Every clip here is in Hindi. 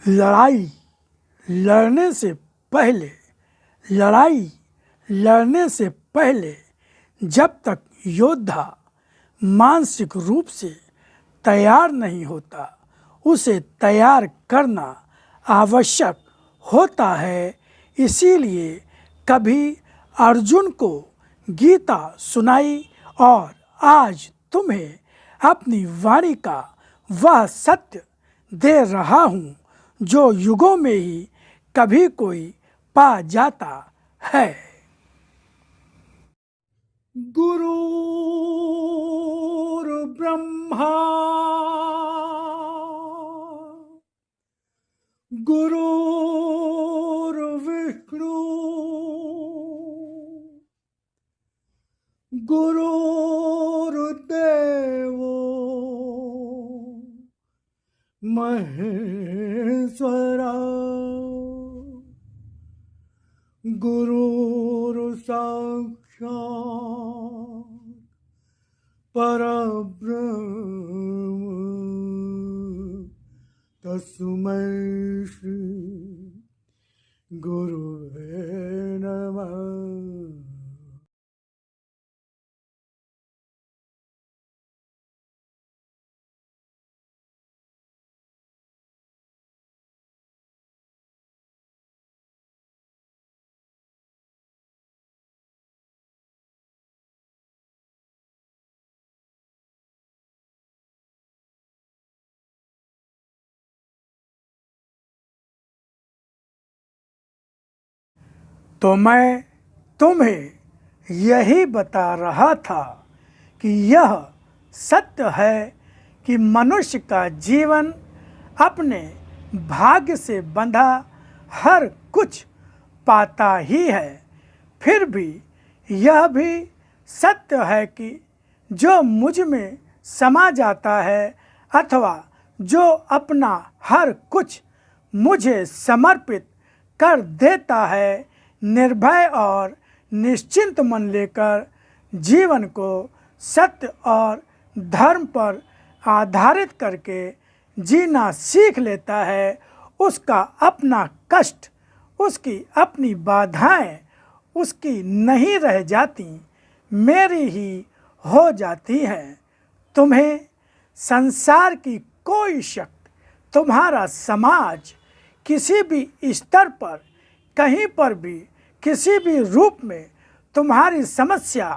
लड़ाई लड़ने से पहले लड़ाई लड़ने से पहले जब तक योद्धा मानसिक रूप से तैयार नहीं होता, उसे तैयार करना आवश्यक होता है। इसीलिए कभी अर्जुन को गीता सुनाई और आज तुम्हें अपनी वाणी का वह सत्य दे रहा हूँ जो युगों में ही कभी कोई पा जाता है। गुरुर्ब्रह्मा गुरुर्विष्णु गुरुर्देवो महेश्वरा गुरुर्साक्षात् परब्रह्म तस्मै श्री गुरुवे नमः। तो मैं तुम्हें यही बता रहा था कि यह सत्य है कि मनुष्य का जीवन अपने भाग्य से बंधा हर कुछ पाता ही है। फिर भी यह भी सत्य है कि जो मुझ में समा जाता है अथवा जो अपना हर कुछ मुझे समर्पित कर देता है, निर्भय और निश्चिंत मन लेकर जीवन को सत्य और धर्म पर आधारित करके जीना सीख लेता है, उसका अपना कष्ट, उसकी अपनी बाधाएं उसकी नहीं रह जाती, मेरी ही हो जाती हैं। तुम्हें संसार की कोई शक्ति, तुम्हारा समाज किसी भी स्तर पर, कहीं पर भी, किसी भी रूप में तुम्हारी समस्या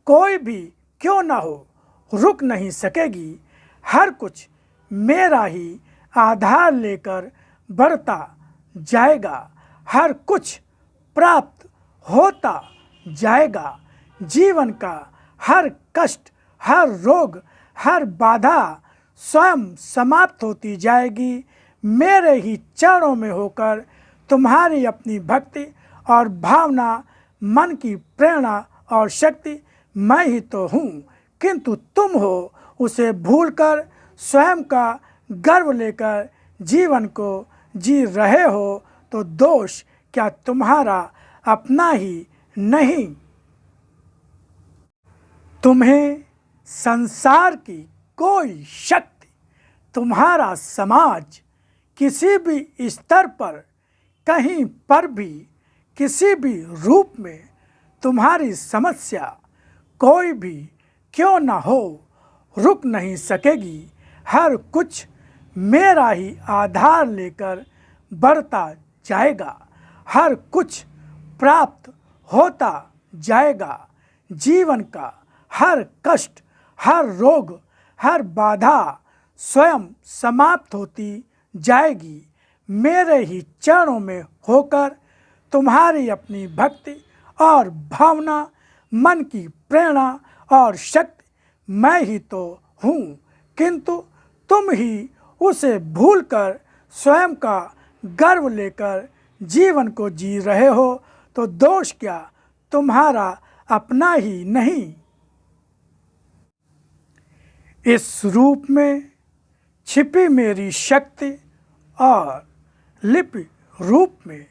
कोई भी क्यों ना हो, रुक नहीं सकेगी। हर कुछ मेरा ही आधार लेकर बढ़ता जाएगा, हर कुछ प्राप्त होता जाएगा। जीवन का हर कष्ट, हर रोग, हर बाधा स्वयं समाप्त होती जाएगी। मेरे ही चरणों में होकर तुम्हारी अपनी भक्ति और भावना, मन की प्रेरणा और शक्ति मैं ही तो हूँ, किंतु तुम हो उसे भूलकर स्वयं का गर्व लेकर जीवन को जी रहे हो, तो दोष क्या तुम्हारा अपना ही नहीं? तुम्हें संसार की कोई शक्ति, तुम्हारा समाज किसी भी स्तर पर, कहीं पर भी, किसी भी रूप में तुम्हारी समस्या कोई भी क्यों ना हो, रुक नहीं सकेगी। हर कुछ मेरा ही आधार लेकर बढ़ता जाएगा, हर कुछ प्राप्त होता जाएगा। जीवन का हर कष्ट, हर रोग, हर बाधा स्वयं समाप्त होती जाएगी। मेरे ही चरणों में होकर तुम्हारी अपनी भक्ति और भावना, मन की प्रेरणा और शक्ति मैं ही तो हूँ, किंतु तुम ही उसे भूलकर स्वयं का गर्व लेकर जीवन को जी रहे हो, तो दोष क्या तुम्हारा अपना ही नहीं? इस रूप में छिपी मेरी शक्ति और लिपि रूप में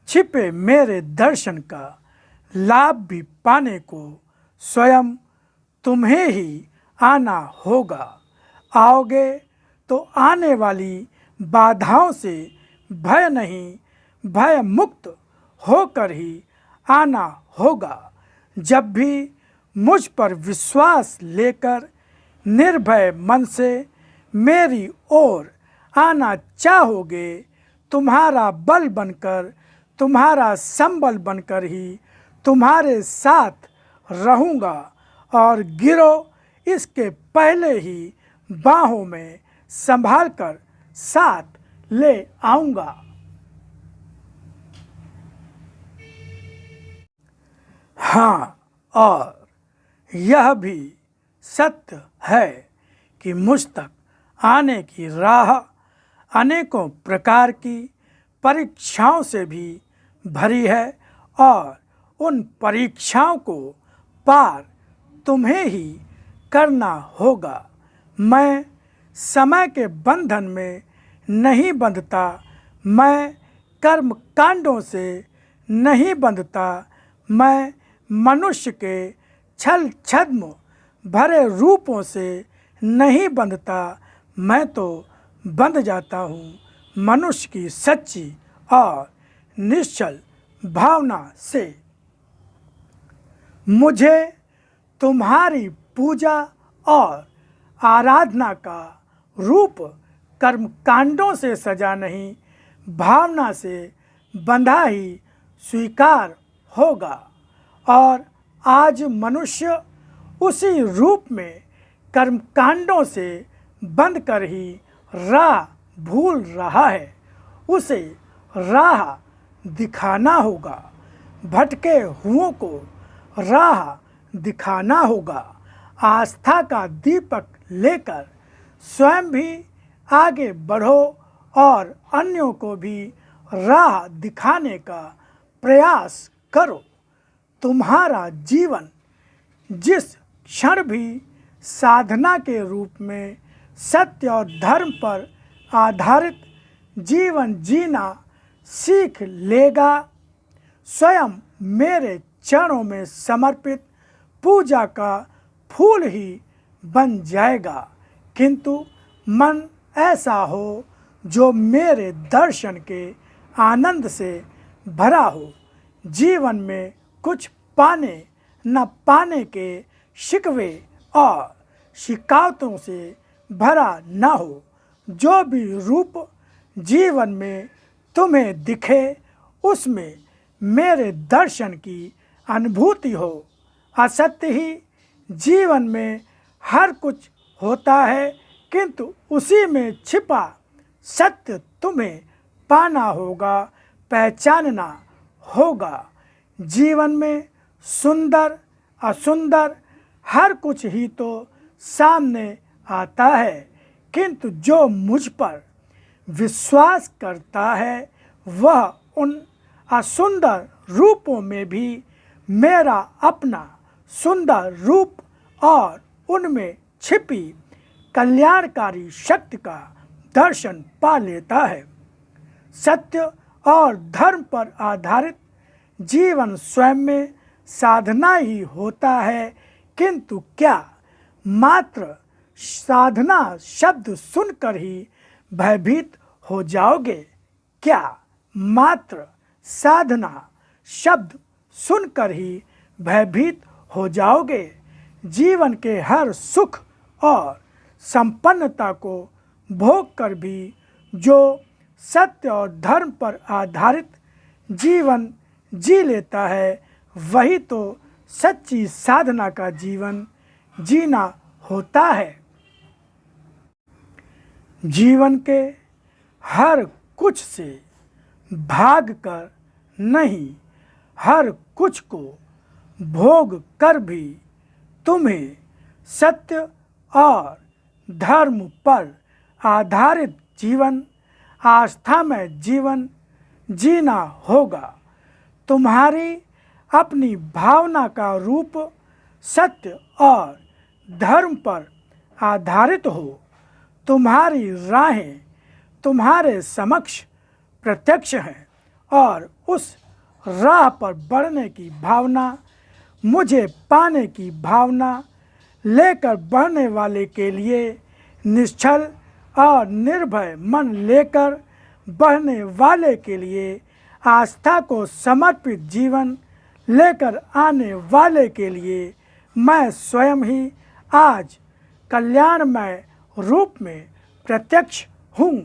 छिपे मेरे दर्शन का लाभ भी पाने को स्वयं तुम्हें ही आना होगा। आओगे तो आने वाली बाधाओं से भय नहीं, भय मुक्त होकर ही आना होगा। जब भी मुझ पर विश्वास लेकर निर्भय मन से मेरी ओर आना चाहोगे, तुम्हारा बल बनकर, तुम्हारा संबल बनकर ही तुम्हारे साथ रहूँगा और गिरो इसके पहले ही बाहों में संभाल कर साथ ले आऊँगा। हाँ, और यह भी सत्य है कि मुझ तक आने की राह अनेकों प्रकार की परीक्षाओं से भी भरी है और उन परीक्षाओं को पार तुम्हें ही करना होगा। मैं समय के बंधन में नहीं बंधता, मैं कर्म कांडों से नहीं बंधता, मैं मनुष्य के छल छद्म भरे रूपों से नहीं बंधता, मैं तो बंध जाता हूँ मनुष्य की सच्ची और निश्चल भावना से। मुझे तुम्हारी पूजा और आराधना का रूप कर्म कांडों से सजा नहीं, भावना से बंधा ही स्वीकार होगा। और आज मनुष्य उसी रूप में कर्म कांडों से बंध कर ही राह भूल रहा है। उसे राह दिखाना होगा, भटके हुओं को राह दिखाना होगा। आस्था का दीपक लेकर स्वयं भी आगे बढ़ो और अन्यों को भी राह दिखाने का प्रयास करो। तुम्हारा जीवन जिस क्षण भी साधना के रूप में सत्य और धर्म पर आधारित जीवन जीना सीख लेगा, स्वयं मेरे चरणों में समर्पित पूजा का फूल ही बन जाएगा। किंतु मन ऐसा हो जो मेरे दर्शन के आनंद से भरा हो, जीवन में कुछ पाने न पाने के शिकवे और शिकायतों से भरा न हो। जो भी रूप जीवन में तुम्हें दिखे उसमें मेरे दर्शन की अनुभूति हो। असत्य ही जीवन में हर कुछ होता है, किंतु उसी में छिपा सत्य तुम्हें पाना होगा, पहचानना होगा। जीवन में सुंदर असुंदर हर कुछ ही तो सामने आता है, किंतु जो मुझ पर विश्वास करता है वह उन असुंदर रूपों में भी मेरा अपना सुंदर रूप और उनमें छिपी कल्याणकारी शक्ति का दर्शन पा लेता है। सत्य और धर्म पर आधारित जीवन स्वयं में साधना ही होता है, किंतु क्या मात्र साधना शब्द सुनकर ही भयभीत हो जाओगे? क्या मात्र साधना शब्द सुनकर ही भयभीत हो जाओगे? जीवन के हर सुख और संपन्नता को भोग कर भी जो सत्य और धर्म पर आधारित जीवन जी लेता है, वही तो सच्ची साधना का जीवन जीना होता है। जीवन के हर कुछ से भाग कर नहीं, हर कुछ को भोग कर भी तुम्हें सत्य और धर्म पर आधारित जीवन, आस्था में जीवन जीना होगा। तुम्हारी अपनी भावना का रूप सत्य और धर्म पर आधारित हो। तुम्हारी राहें तुम्हारे समक्ष प्रत्यक्ष हैं और उस राह पर बढ़ने की भावना, मुझे पाने की भावना लेकर बढ़ने वाले के लिए निश्चल और निर्भय मन लेकर बढ़ने वाले के लिए, आस्था को समर्पित जीवन लेकर आने वाले के लिए मैं स्वयं ही आज कल्याणमय रूप में प्रत्यक्ष हूँ।